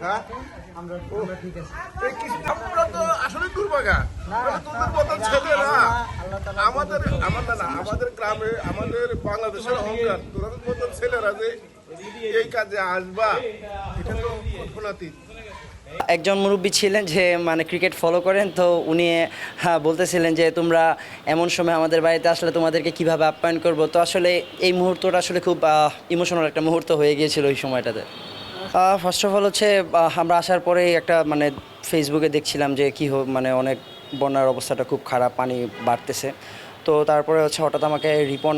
হ্যাঁ? আমরা তো আসলে দুর্ভাগা তোদের মতো ছেলেরা আমাদের গ্রামে আমাদের বাংলাদেশের অহংকার তোদের মতো ছেলেরা যে এই কাজে আসবা এটা তো কল্পনাতীত। একজন মুরব্বী ছিলেন যে মানে ক্রিকেট ফলো করেন, তো উনি বলতেছিলেন যে তোমরা এমন সময় আমাদের বাড়িতে আসলে তোমাদেরকে কিভাবে আপ্যায়ন করব। তো আসলে এই মুহূর্তটা আসলে খুব ইমোশনাল একটা মুহূর্ত হয়ে গিয়েছিল ওই সময়টাতে। ফার্স্ট অফ অল হচ্ছে আমরা আসার পরে একটা মানে ফেসবুকে দেখছিলাম যে মানে অনেক বন্যার অবস্থাটা খুব খারাপ, পানি বাড়তেছে। তো তারপরে হচ্ছে হঠাৎ আমাকে রিপন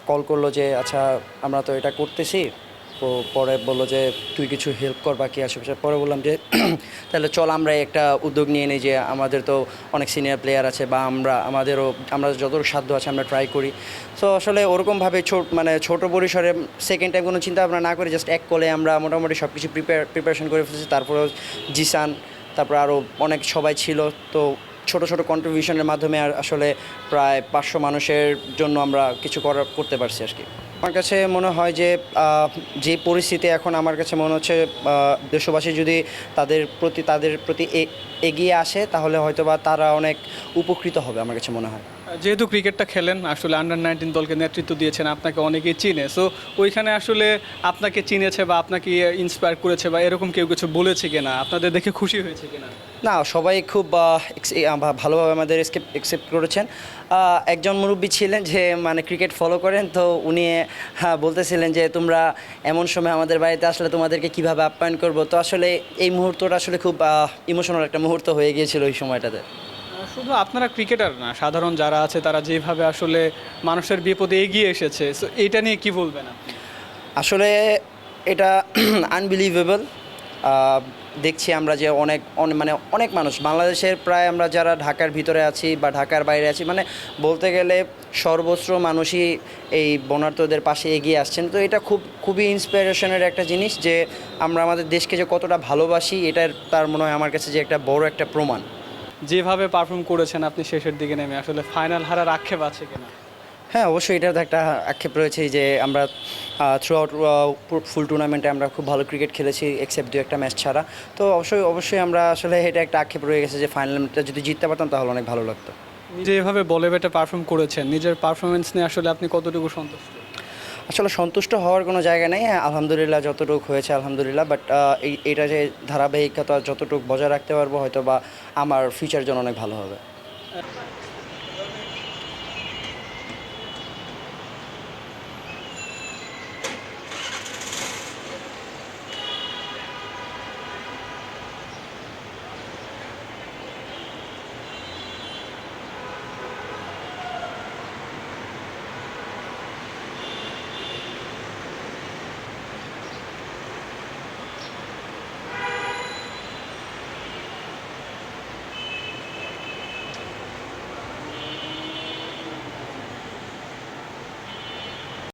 কল করলো যে আচ্ছা আমরা তো এটা করতেছি। তো পরে বললো যে তুই কিছু হেল্প কর বাকি আশেপাশে। পরে বললাম যে তাহলে চল আমরা একটা উদ্যোগ নিয়ে নিই যে আমাদের তো অনেক সিনিয়র প্লেয়ার আছে বা আমরা যতটুকু সাধ্য আছে আমরা ট্রাই করি। তো আসলে ওরকমভাবে মানে ছোটো পরিসরে সেকেন্ড টাইম কোনো চিন্তা ভাবনা না করে জাস্ট এক কলে আমরা মোটামুটি সব কিছু প্রিপারেশন করে ফেলেছি। তারপরেও জিসান, তারপর আরও অনেক সবাই ছিল। তো ছোট ছোট কন্ট্রিবিউশনের মাধ্যমে আসলে প্রায় 500 মানুষের জন্য আমরা কিছু করতে পারছি আর কি। আমার কাছে মনে হয় যে যে পরিস্থিতি এখন আমার কাছে মনে হচ্ছে দেশবাসী যদি তাদের প্রতি এগিয়ে আসে তাহলে হয়তোবা তারা অনেক উপকৃত হবে আমার কাছে মনে হয়। যেহেতু ক্রিকেটটা খেলেন, আসলে আন্ডার-19 দলকে নেতৃত্ব দিয়েছেন, আপনাকে অনেকেই চিনে। সো ওইখানে আসলে আপনাকে চিনেছে বা আপনাকে ইন্সপায়ার করেছে বা এরকম কেউ কিছু বলেছে কিনা, আপনাদের দেখে খুশি হয়েছে কিনা? না, সবাই খুব ভালোভাবে আমাদের একসেপ্ট করেছেন। একজন মুরব্বী ছিলেন যে মানে ক্রিকেট ফলো করেন, তো উনি বলতেছিলেন যে তোমরা এমন সময় আমাদের বাড়িতে আসলে তোমাদেরকে কিভাবে আপ্যায়ন করব। তো আসলে এই মুহূর্তটা আসলে খুব ইমোশনাল একটা মুহূর্ত হয়ে গিয়েছিল ওই সময়টাতে। শুধু আপনারা ক্রিকেটার না, সাধারণ যারা আছে তারা যেভাবে আসলে মানুষের বিপদে এগিয়ে এসেছে, সো এইটা নিয়ে কি বলবেন আপনি? আসলে এটা আনবিলিভেবল। দেখছি আমরা যে অনেক মানুষ বাংলাদেশের প্রায় আমরা যারা ঢাকার ভিতরে আছি বা ঢাকার বাইরে আছি, মানে বলতে গেলে সর্বত্র মানুষই এই বন্যার্তদের পাশে এগিয়ে আসছেন। তো এটা খুবই ইন্সপিরেশনের একটা জিনিস যে আমরা আমাদের দেশকে যে কতটা ভালোবাসি, তার মনে হয় আমার কাছে যে একটা বড় একটা প্রমাণ। যেভাবে পারফর্ম করেছেন আপনি শেষের দিকে নেমে, আসলে ফাইনাল হারার আক্ষেপ আছে কিনা? হ্যাঁ, অবশ্যই এটার তো একটা আক্ষেপ রয়েছে যে আমরা থ্রু আউট ফুল টুর্নামেন্টে আমরা খুব ভালো ক্রিকেট খেলেছি এক্সেপ্ট 2-1 ম্যাচ ছাড়া। তো অবশ্যই আমরা আসলে এটা একটা আক্ষেপ রয়ে গেছে যে ফাইনালটা যদি জিততে পারতাম তাহলে অনেক ভালো লাগতো। যেভাবে বলে বেটে পারফর্ম করেছেন, নিজের পারফরমেন্স নিয়ে আসলে আপনি কতটুকু সন্তুষ্ট? আসলে সন্তুষ্ট হওয়ার কোনো জায়গা নেই। আলহামদুলিল্লাহ যতটুকু হয়েছে আলহামদুলিল্লাহ, বাট এইটা যে ধারাবাহিকতা যতটুকু বজায় রাখতে পারবো হয়তো বা আমার ফিউচার জন্য অনেক ভালো হবে।